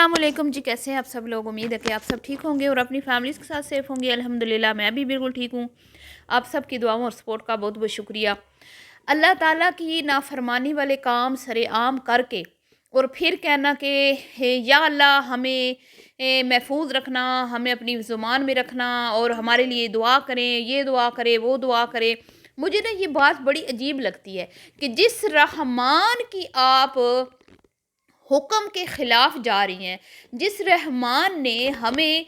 अस्सलाम वालेकुम जी। कैसे हैं आप सब लोग? उम्मीद है कि आप सब ठीक होंगे और अपनी फैमिलीज़ के साथ सेफ़ होंगे। अल्हम्दुलिल्लाह मैं भी बिल्कुल ठीक हूँ। आप सब की दुआओं और सपोर्ट का बहुत बहुत शुक्रिया। अल्लाह ताला की नाफरमानी वाले काम सरेआम करके और फिर कहना कि या अल्लाह हमें महफूज रखना, हमें अपनी ज़ुबान में रखना और हमारे लिए दुआ करें, ये दुआ करें, वो दुआ करें। मुझे ना ये बात बड़ी अजीब लगती है कि जिस रहमान की आप हुक्म के ख़िलाफ़ जा रही हैं, जिस रहमान ने हमें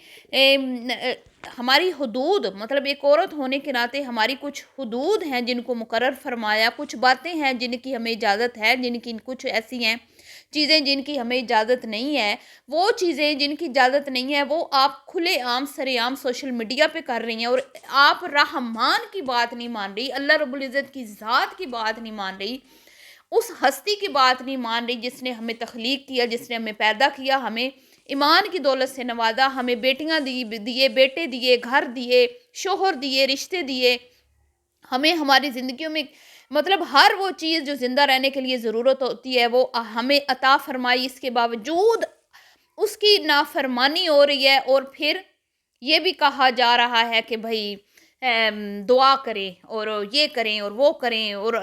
हमारी हुदूद मतलब एक औरत होने के नाते हमारी कुछ हुदूद हैं जिनको मुकर्रर फरमाया, कुछ बातें हैं जिनकी हमें इजाज़त है, जिनकी कुछ ऐसी हैं चीज़ें जिनकी हमें इजाज़त नहीं है, वो चीज़ें जिनकी इजाज़त नहीं है वो आप खुलेआम सरेआम सोशल मीडिया पे कर रही हैं और आप रहमान की बात नहीं मान रही, अल्लाह रब्बुल इज़्ज़त की ज़ात की बात नहीं मान रही, उस हस्ती की बात नहीं मान रही जिसने हमें तख्लीक किया, जिसने हमें पैदा किया, हमें ईमान की दौलत से नवाजा, हमें बेटियां दिए, बेटे दिए, घर दिए, शोहर दिए, रिश्ते दिए, हमें हमारी ज़िंदगियों में मतलब हर वो चीज़ जो ज़िंदा रहने के लिए ज़रूरत होती है वो हमें अता फरमाई। इसके बावजूद उसकी नाफरमानी हो रही है और फिर ये भी कहा जा रहा है कि भाई दुआ करें और ये करें और वो करें और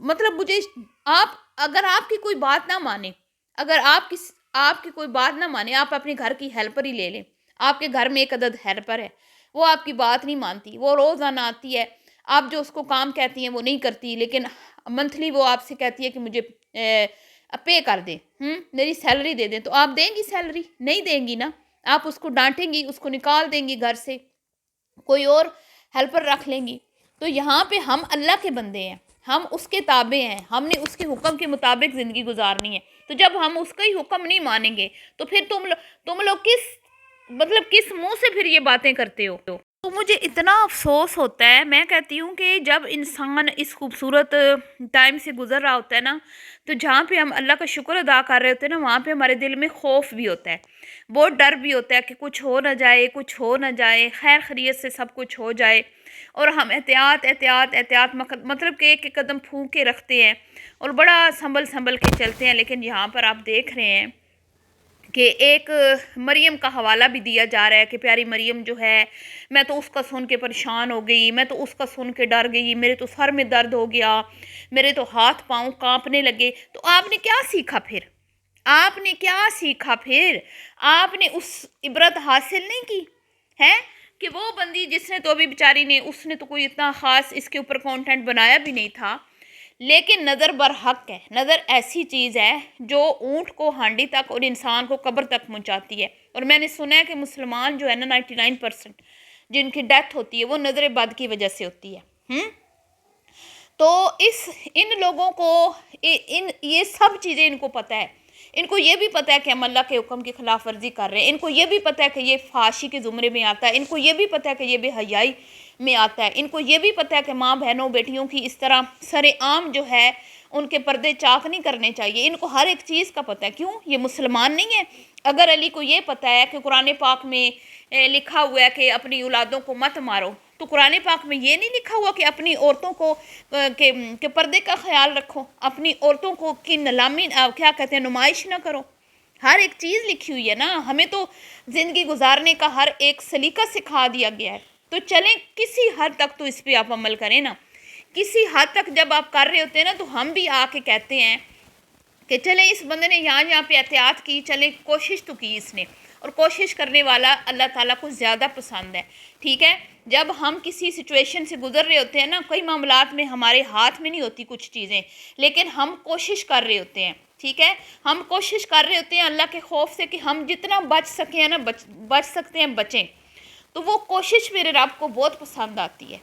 मतलब मुझे आप अगर आपकी कोई बात ना माने, अगर आपकी कोई बात ना माने, आप अपने घर की हेल्पर ही ले लें। आपके घर में एक अदद हेल्पर है, वो आपकी बात नहीं मानती, वो रोज़ाना आती है, आप जो उसको काम कहती हैं वो नहीं करती, लेकिन मंथली वो आपसे कहती है कि मुझे पे कर दें, मेरी सैलरी दे दें। तो आप देंगी सैलरी? नहीं देंगी ना। आप उसको डांटेंगी, उसको निकाल देंगी घर से, कोई और हेल्पर रख लेंगी। तो यहाँ पे हम अल्लाह के बंदे हैं, हम उसके ताबे हैं, हमने उसके हुक्म के मुताबिक ज़िंदगी गुजारनी है। तो जब हम उसका ही हुक्म नहीं मानेंगे तो फिर तुम लोग किस मुंह से फिर ये बातें करते हो? तो मुझे इतना अफसोस होता है। मैं कहती हूँ कि जब इंसान इस खूबसूरत टाइम से गुजर रहा होता है ना, तो जहाँ पे हम अल्लाह का शुक्र अदा कर रहे होते हैं ना, वहाँ पे हमारे दिल में खौफ भी होता है, बहुत डर भी होता है कि कुछ हो ना जाए, कुछ हो ना जाए, खैर खैरियत से सब कुछ हो जाए। और हम एहतियात एहतियात एहतियात मतलब कि एक एक कदम फूंक के रखते हैं और बड़ा संभल संभल के चलते हैं। लेकिन यहाँ पर आप देख रहे हैं कि एक मरियम का हवाला भी दिया जा रहा है कि प्यारी मरियम जो है, मैं तो उसका सुन के परेशान हो गई, मैं तो उसका सुन के डर गई, मेरे तो सर में दर्द हो गया, मेरे तो हाथ पाँव कांपने लगे। तो आपने क्या सीखा फिर? आपने क्या सीखा फिर? आपने उस इबरत हासिल नहीं की है कि वो बंदी जिसने तो अभी बेचारी ने, उसने तो कोई इतना ख़ास इसके ऊपर कंटेंट बनाया भी नहीं था, लेकिन नज़र बरहक है। नज़र ऐसी चीज़ है जो ऊँट को हांडी तक और इंसान को कब्र तक पहुँचाती है। और मैंने सुना है कि मुसलमान जो है ना 99% जिनकी डेथ होती है वो नज़र बद की वजह से होती है। तो इन लोगों को इन ये सब चीज़ें इनको पता है। इनको ये भी पता है कि हम अल्लाह के हुक्म की खिलाफ वर्जी कर रहे हैं, इनको ये भी पता है कि ये फाशी के ज़ुमरे में आता है, इनको ये भी पता है कि ये बेहयाई में आता है, इनको ये भी पता है कि माँ बहनों बेटियों की इस तरह सरेआम जो है उनके पर्दे चाक नहीं करने चाहिए। इनको हर एक चीज़ का पता है। क्यों? ये मुसलमान नहीं है। अगर अली को ये पता है कि कुरान पाक में लिखा हुआ है कि अपनी औलादों को मत मारो, तो कुरान पाक में ये नहीं लिखा हुआ कि अपनी औरतों को के पर्दे का ख्याल रखो, अपनी औरतों को की नीलामी क्या कहते हैं नुमाइश ना करो? हर एक चीज़ लिखी हुई है ना। हमें तो ज़िंदगी गुजारने का हर एक सलीका सिखा दिया गया है। तो चलें किसी हद तक तो इस पर आप अमल करें ना। किसी हद तक जब आप कर रहे होते हैं ना, तो हम भी आके कहते हैं कि चलें इस बंदे ने यहाँ पे एहतियात की, चलें कोशिश तो की इसने, और कोशिश करने वाला अल्लाह ताला को ज़्यादा पसंद है। ठीक है, जब हम किसी सिचुएशन से गुजर रहे होते हैं ना, कई मामलात में हमारे हाथ में नहीं होती कुछ चीज़ें, लेकिन हम कोशिश कर रहे होते हैं। ठीक है, हम कोशिश कर रहे होते हैं अल्लाह के खौफ से कि हम जितना बच सकें ना बच सकते हैं बचें। तो वो कोशिश मेरे रब को बहुत पसंद आती है।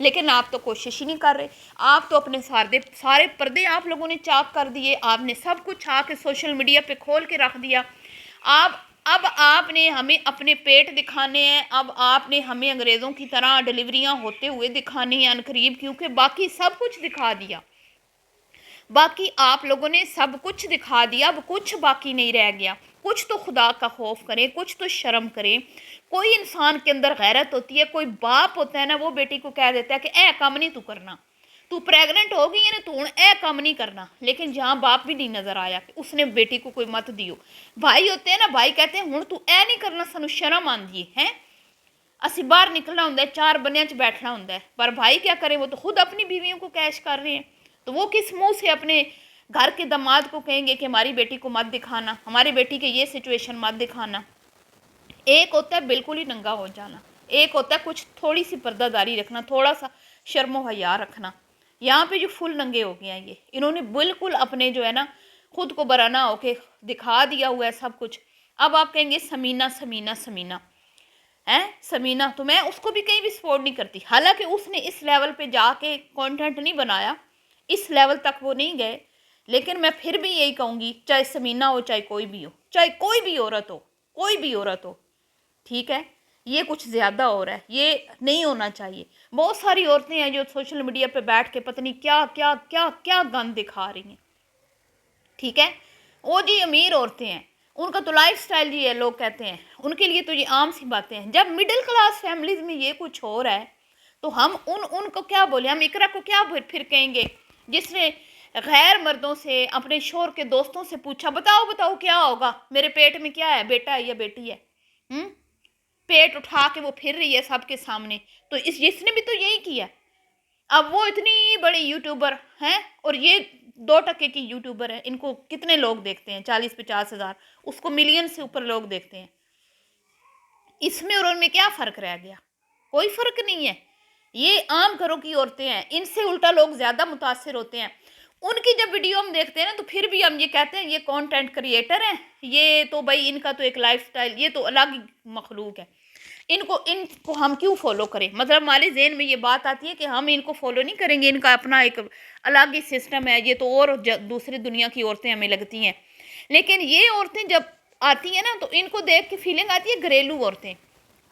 लेकिन आप तो कोशिश ही नहीं कर रहे। आप तो अपने सारे पर्दे आप लोगों ने चाक कर दिए। आपने सब कुछ आके सोशल मीडिया पे खोल के रख दिया। अब आपने हमें अपने पेट दिखाने हैं, अब आपने हमें अंग्रेज़ों की तरह डिलीवरियां होते हुए दिखानी है अनकरीब, क्योंकि बाकी सब कुछ दिखा दिया। बाकी आप लोगों ने सब कुछ दिखा दिया, अब कुछ बाकी नहीं रह गया। कुछ तो खुदा का खौफ करें, कुछ तो शर्म करें। कोई इंसान के अंदर गैरत होती है। कोई बाप होता है ना, वो बेटी को कह देता है कि ए काम नहीं तू करना, तू प्रेगनेंट हो गई है ना, तू हुण ए काम नहीं करना। लेकिन जहाँ बाप भी नहीं नज़र आया कि उसने बेटी को कोई मत दियो। भाई होते हैं ना, भाई कहते हैं हुण तू ए नहीं करना, सानू शर्म आंदी है ਅਸੀਂ बाहर निकलना होंगे, चार बनिया च बैठना होंगे। पर भाई क्या करें, वो तो खुद अपनी बीवियों को कैश कर रहे हैं। तो वो किस मुंह से अपने घर के दामाद को कहेंगे कि हमारी बेटी को मत दिखाना, हमारी बेटी के ये सिचुएशन मत दिखाना। एक होता है बिल्कुल ही नंगा हो जाना, एक होता है कुछ थोड़ी सी पर्दादारी रखना, थोड़ा सा शर्मो हया रखना। यहाँ पे जो फुल नंगे हो गए हैं ये, इन्होंने बिल्कुल अपने जो है ना खुद को बराना होके दिखा दिया हुआ है सब कुछ। अब आप कहेंगे समीना समीना समीना है, समीना तो मैं उसको भी कहीं भी सपोर्ट नहीं करती। हालांकि उसने इस लेवल पे जाके कंटेंट नहीं बनाया, इस लेवल तक वो नहीं गए। लेकिन मैं फिर भी यही कहूँगी, चाहे समीना हो चाहे कोई भी हो, चाहे कोई भी औरत हो, कोई भी औरत हो, ठीक है, ये कुछ ज़्यादा हो रहा है, ये नहीं होना चाहिए। बहुत सारी औरतें हैं जो सोशल मीडिया पे बैठ के पता नहीं क्या क्या क्या क्या गंद दिखा रही हैं, ठीक है। वो जी अमीर औरतें हैं, उनका तो लाइफ स्टाइल जी है, लोग कहते हैं उनके लिए तो ये आम सी बातें हैं। जब मिडिल क्लास फैमिलीज में ये कुछ हो रहा है तो हम उनको क्या बोले, हम इकरा को क्या फिर कहेंगे जिसने गैर मर्दों से, अपने शोहर के दोस्तों से पूछा बताओ बताओ क्या होगा, मेरे पेट में क्या है, बेटा है या बेटी है, पेट उठा के वो फिर रही है सबके सामने। तो इस जिसने भी तो यही किया। अब वो इतनी बड़ी यूट्यूबर हैं और ये 2% की यूट्यूबर है, इनको कितने लोग देखते हैं, 40-50 हज़ार, उसको मिलियन से ऊपर लोग देखते हैं। इसमें और उनमें क्या फ़र्क रह गया, कोई फ़र्क नहीं है। ये आम घरों की औरतें हैं, इनसे उल्टा लोग ज़्यादा मुतासिर होते हैं। उनकी जब वीडियो हम देखते हैं ना तो फिर भी हम ये कहते हैं ये कंटेंट क्रिएटर हैं, ये तो भाई इनका तो एक लाइफस्टाइल, ये तो अलग ही मखलूक है, इनको हम क्यों फॉलो करें। मतलब हमारे जहन में ये बात आती है कि हम इनको फॉलो नहीं करेंगे, इनका अपना एक अलग ही सिस्टम है, ये तो और दूसरी दुनिया की औरतें हमें लगती हैं। लेकिन ये औरतें जब आती हैं ना तो इनको देख के फीलिंग आती है घरेलू औरतें,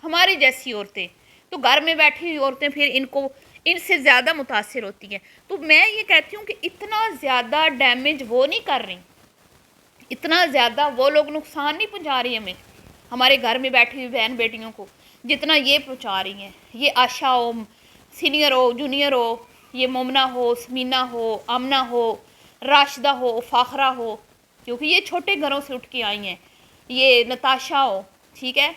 हमारी जैसी औरतें, तो घर में बैठी हुई औरतें फिर इनसे ज़्यादा मुतासिर होती हैं। तो मैं ये कहती हूँ कि इतना ज़्यादा डैमेज वो नहीं कर रही, इतना ज़्यादा वो लोग नुकसान नहीं पहुँचा रही हमें, हमारे घर में बैठी हुई बहन बेटियों को, जितना ये पहुँचा रही हैं। ये आशा हो, सीनियर हो, जूनियर हो, ये मोमना हो, समीना हो, आमना हो, राशिदा हो, फ़ाखरा हो, क्योंकि ये छोटे घरों से उठ के आई हैं, ये नताशा हो, ठीक है,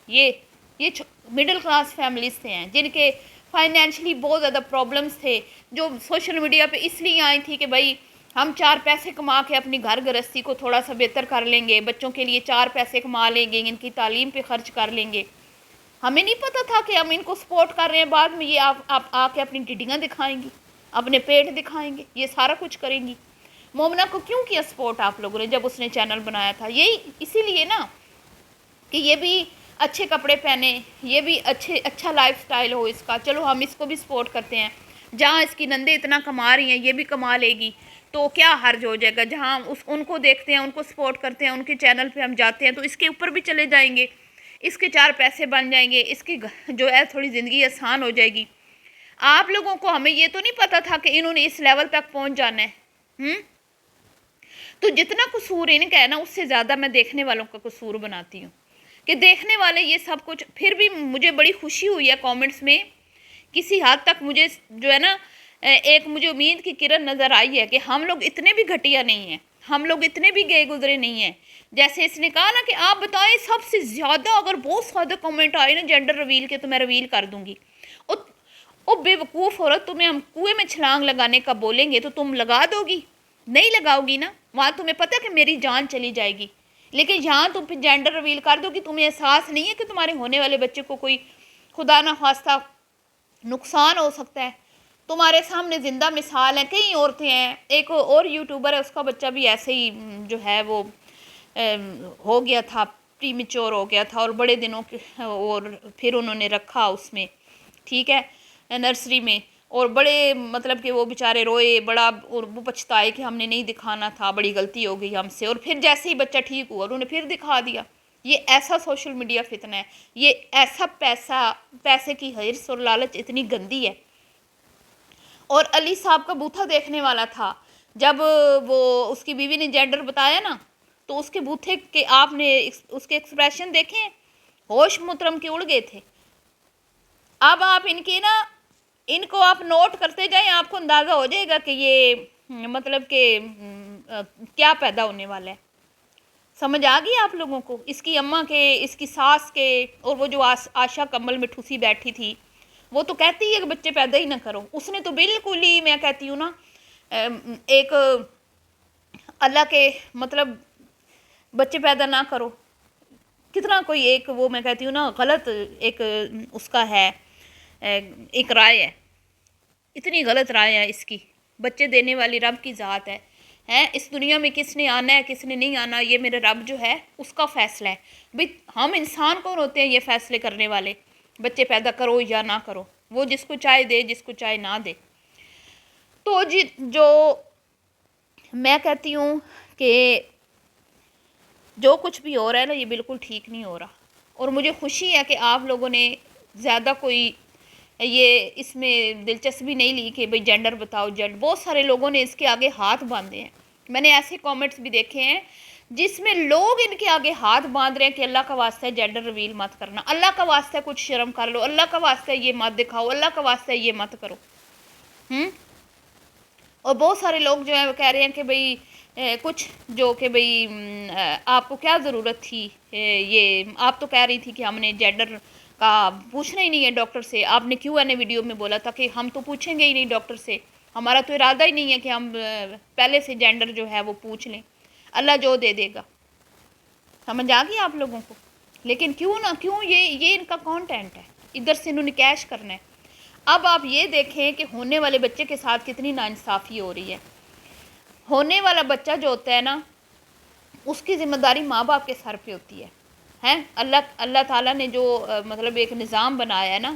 ये मिडिल क्लास फैमिलीज से हैं जिनके फाइनेंशियली बहुत ज़्यादा प्रॉब्लम्स थे, जो सोशल मीडिया पे इसलिए आई थी कि भाई हम 4 पैसे कमा के अपनी घर गृहस्थी को थोड़ा सा बेहतर कर लेंगे, बच्चों के लिए 4 पैसे कमा लेंगे, इनकी तालीम पे खर्च कर लेंगे। हमें नहीं पता था कि हम इनको सपोर्ट कर रहे हैं, बाद में ये आप आके अपनी टिड्डियाँ दिखाएंगी, अपने पेट दिखाएंगे, ये सारा कुछ करेंगी। मोमना को क्यों किया सपोर्ट आप लोगों ने जब उसने चैनल बनाया था, यही इसीलिए ना कि ये भी अच्छे कपड़े पहने, ये भी अच्छा लाइफस्टाइल हो इसका, चलो हम इसको भी सपोर्ट करते हैं। जहाँ इसकी नंदे इतना कमा रही हैं ये भी कमा लेगी तो क्या हर्ज हो जाएगा। जहाँ उनको देखते हैं, उनको सपोर्ट करते हैं, उनके चैनल पे हम जाते हैं तो इसके ऊपर भी चले जाएंगे, इसके 4 पैसे बन जाएंगे, इसकी जो है थोड़ी ज़िंदगी आसान हो जाएगी। आप लोगों को, हमें ये तो नहीं पता था कि इन्होंने इस लेवल तक पहुँच जाना है। तो जितना कसूर इनका है ना उससे ज़्यादा मैं देखने वालों का कसूर बनाती हूँ कि देखने वाले ये सब कुछ। फिर भी मुझे बड़ी खुशी हुई है कमेंट्स में, किसी हद तक मुझे जो है ना एक मुझे उम्मीद की किरण नज़र आई है कि हम लोग इतने भी घटिया नहीं हैं, हम लोग इतने भी गए गुजरे नहीं हैं। जैसे इसने कहा ना कि आप बताएं सबसे ज़्यादा अगर बहुत ज़्यादा कमेंट आए ना जेंडर रिवील के तो मैं रिवील कर दूँगी। ओ बेवकूफ़ औरत, तुम्हें हम कुएँ में छलांग लगाने का बोलेंगे तो तुम लगा दोगी? नहीं लगाओगी ना, वहाँ तुम्हें पता है कि मेरी जान चली जाएगी। लेकिन यहाँ तुम फिर जेंडर रिवील कर दो कि तुम्हें एहसास नहीं है कि तुम्हारे होने वाले बच्चे को कोई खुदा ना खास्ता नुकसान हो सकता है। तुम्हारे सामने ज़िंदा मिसाल है, कई औरतें हैं, एक और यूट्यूबर है उसका बच्चा भी ऐसे ही जो है वो हो गया था, प्रीमेच्योर हो गया था और बड़े दिनों के, और फिर उन्होंने रखा उसमें, ठीक है, नर्सरी में, और बड़े मतलब कि वो बेचारे रोए बड़ा और वो पछताए कि हमने नहीं दिखाना था, बड़ी गलती हो गई हमसे। और फिर जैसे ही बच्चा ठीक हुआ उन्होंने फिर दिखा दिया। ये ऐसा सोशल मीडिया फितना है, ये ऐसा पैसे की हिर्स और लालच इतनी गंदी है। और अली साहब का बूथा देखने वाला था, जब वो उसकी बीवी ने जेंडर बताया ना तो उसके बूथे के आपने उसके एक्सप्रेशन देखे, होश मोहतरम के उड़ गए थे। अब आप इनके ना ان کو آپ نوٹ کرتے جائیں، آپ کو اندازہ ہو جائے گا کہ یہ مطلب کہ کیا پیدا ہونے والا ہے۔ سمجھ آ گئی آپ لوگوں کو؟ اس کی اماں کے، اس کی ساس کے، اور وہ جو آشا کمل میں ٹھوسی بیٹھی تھی وہ تو کہتی ہے کہ بچے پیدا ہی نہ کرو، اس نے تو بالکل ہی میں کہتی ہوں نا ایک اللہ کے مطلب بچے پیدا نہ کرو، کتنا کوئی ایک وہ میں کہتی ہوں نا غلط ایک اس کا ہے، ایک رائے ہے، اتنی غلط رائے ہے اس کی۔ بچے دینے والی رب کی ذات ہے، اس دنیا میں کس نے آنا ہے کس نے نہیں آنا یہ میرے رب جو ہے اس کا فیصلہ ہے۔ بھئی ہم انسان کون ہوتے ہیں یہ فیصلے کرنے والے، بچے پیدا کرو یا نہ کرو، وہ جس کو چاہے دے جس کو چاہے نہ دے۔ تو جی جو میں کہتی ہوں کہ جو کچھ بھی ہو رہا ہے نا یہ بالکل ٹھیک نہیں ہو رہا، اور مجھے خوشی ہے کہ آپ لوگوں نے زیادہ کوئی یہ اس میں دلچسپی نہیں لی کہ بھئی جینڈر بتاؤ بہت سارے لوگوں نے اس کے آگے ہاتھ باندھے ہیں۔ میں نے ایسے کامنٹس بھی دیکھے ہیں جس میں لوگ ان کے آگے ہاتھ باندھ رہے ہیں کہ اللہ کا واسطہ ہے جینڈر ریویل مت کرنا، اللہ کا واسطہ ہے کچھ شرم کر لو، اللہ کا واسطہ ہے یہ مت دکھاؤ، اللہ کا واسطہ ہے یہ مت کرو۔ اور بہت سارے لوگ جو ہیں وہ کہہ رہے ہیں کہ بھئی کچھ جو کہ بھئی آپ کو کیا ضرورت تھی، یہ آپ تو کہہ رہی تھی کہ ہم نے جینڈر کا پوچھنا ہی نہیں ہے ڈاکٹر سے، آپ نے کیوں نے ویڈیو میں بولا تھا کہ ہم تو پوچھیں گے ہی نہیں ڈاکٹر سے، ہمارا تو ارادہ ہی نہیں ہے کہ ہم پہلے سے جینڈر جو ہے وہ پوچھ لیں، اللہ جو دے دے گا۔ سمجھ آ گئی آپ لوگوں کو؟ لیکن کیوں یہ ان کا کانٹینٹ ہے، ادھر سے انہوں نے کیش کرنا ہے۔ اب آپ یہ دیکھیں کہ ہونے والے بچے کے ساتھ کتنی ناانصافی ہو رہی ہے۔ ہونے والا بچہ جو ہوتا ہے نا اس کی ذمہ داری ماں باپ کے سر پہ ہوتی ہے، اللہ تعالیٰ نے جو مطلب ایک نظام بنایا ہے نا،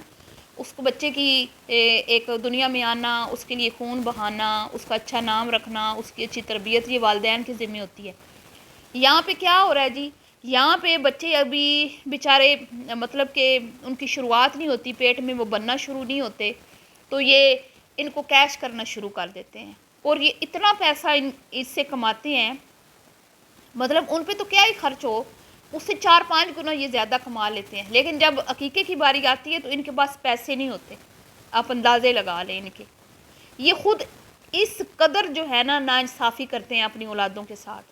اس کو بچے کی ایک دنیا میں آنا، اس کے لیے خون بہانا، اس کا اچھا نام رکھنا، اس کی اچھی تربیت یہ والدین کی ذمہ ہوتی ہے۔ یہاں پہ کیا ہو رہا ہے جی، یہاں پہ بچے ابھی بیچارے مطلب کہ ان کی شروعات نہیں ہوتی، پیٹ میں وہ بننا شروع نہیں ہوتے تو یہ ان کو کیش کرنا شروع کر دیتے ہیں، اور یہ اتنا پیسہ اس سے کماتے ہیں، مطلب ان پہ تو کیا ہی خرچ ہو اس سے 4-5 گنا یہ زیادہ کما لیتے ہیں، لیکن جب عقیقے کی باری آتی ہے تو ان کے پاس پیسے نہیں ہوتے، آپ اندازے لگا لیں ان کے۔ یہ خود اس قدر جو ہے نا ناانصافی کرتے ہیں اپنی اولادوں کے ساتھ۔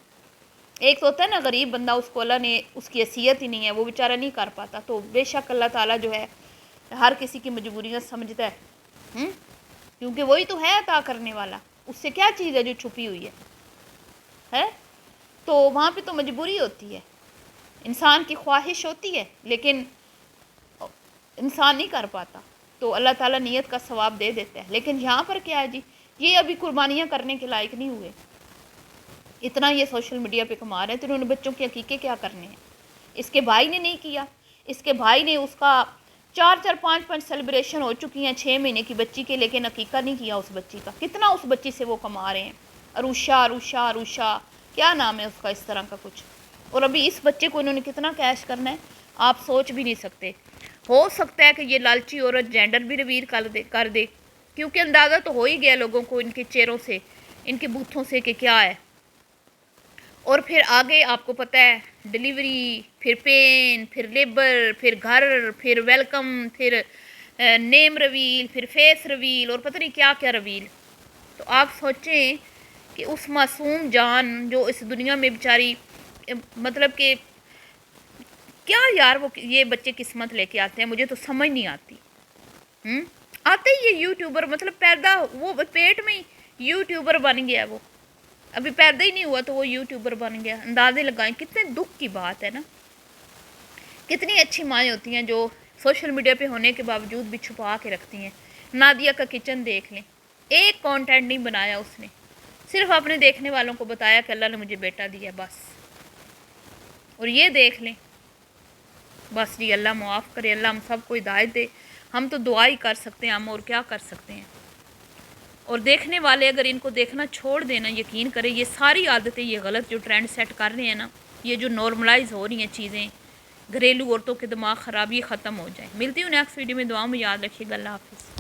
ایک تو ہوتا ہے نا غریب بندہ، اس کو اللہ نے اس کی حیثیت ہی نہیں ہے، وہ بیچارہ نہیں کر پاتا، تو بے شک اللہ تعالیٰ جو ہے ہر کسی کی مجبوریاں سمجھتا ہے، کیونکہ وہی تو ہے عطا کرنے والا، اس سے کیا چیز ہے جو چھپی ہوئی ہے؟ تو وہاں پہ تو مجبوری ہوتی ہے، انسان کی خواہش ہوتی ہے لیکن انسان نہیں کر پاتا، تو اللہ تعالیٰ نیت کا ثواب دے دیتا ہے۔ لیکن یہاں پر کیا ہے جی، یہ ابھی قربانیاں کرنے کے لائق نہیں ہوئے، اتنا یہ سوشل میڈیا پہ کما رہے ہیں، تو انہوں نے بچوں کے عقیقے کیا کرنے ہیں؟ اس کے بھائی نے نہیں کیا، اس کے بھائی نے اس کا 4-5 سیلیبریشن ہو چکی ہیں 6 مہینے کی بچی کے، لیکن عقیقہ نہیں کیا اس بچی کا۔ کتنا اس بچی سے وہ کما رہے ہیں، عروشہ کیا نام ہے اس کا، اس طرح کا کچھ، اور ابھی اس بچے کو انہوں نے کتنا کیش کرنا ہے آپ سوچ بھی نہیں سکتے۔ ہو سکتا ہے کہ یہ لالچی عورت جینڈر بھی ریویل کر دے کیونکہ اندازہ تو ہو ہی گیا لوگوں کو ان کے چہروں سے، ان کے بوتھوں سے کہ کیا ہے، اور پھر آگے آپ کو پتہ ہے ڈیلیوری، پھر پین، پھر لیبر، پھر گھر، پھر ویلکم، پھر نیم ریویل، پھر فیس ریویل، اور پتہ نہیں کیا کیا ریویل۔ تو آپ سوچیں کہ اس معصوم جان جو اس دنیا میں بیچاری مطلب کہ کیا یار وہ یہ بچے قسمت لے کے آتے ہیں، مجھے تو سمجھ نہیں آتی۔ آتے ہی یہ یوٹیوبر مطلب پیدا وہ پیٹ میں یوٹیوبر بن گیا، وہ ابھی پیدا ہی نہیں ہوا تو وہ یوٹیوبر بن گیا، اندازے لگائیں کتنے دکھ کی بات ہے نا۔ کتنی اچھی مائیں ہوتی ہیں جو سوشل میڈیا پہ ہونے کے باوجود بھی چھپا کے رکھتی ہیں۔ نادیہ کا کچن دیکھ لیں، ایک کانٹینٹ نہیں بنایا اس نے، صرف اپنے دیکھنے والوں کو بتایا کہ اللہ نے مجھے بیٹا دیا بس، اور یہ دیکھ لیں بس جی، اللہ معاف کرے، اللہ ہم سب کو ہدایت دے، ہم تو دعا ہی کر سکتے ہیں، ہم اور کیا کر سکتے ہیں۔ اور دیکھنے والے اگر ان کو دیکھنا چھوڑ دینا، یقین کریں یہ ساری عادتیں یہ غلط جو ٹرینڈ سیٹ کر رہے ہیں نا، یہ جو نارملائز ہو رہی ہیں چیزیں، گھریلو عورتوں کے دماغ خراب، یہ ختم ہو جائیں۔ ملتی ہوں نیکسٹ ویڈیو میں، دعاؤں میں یاد رکھیے گا، اللہ حافظ۔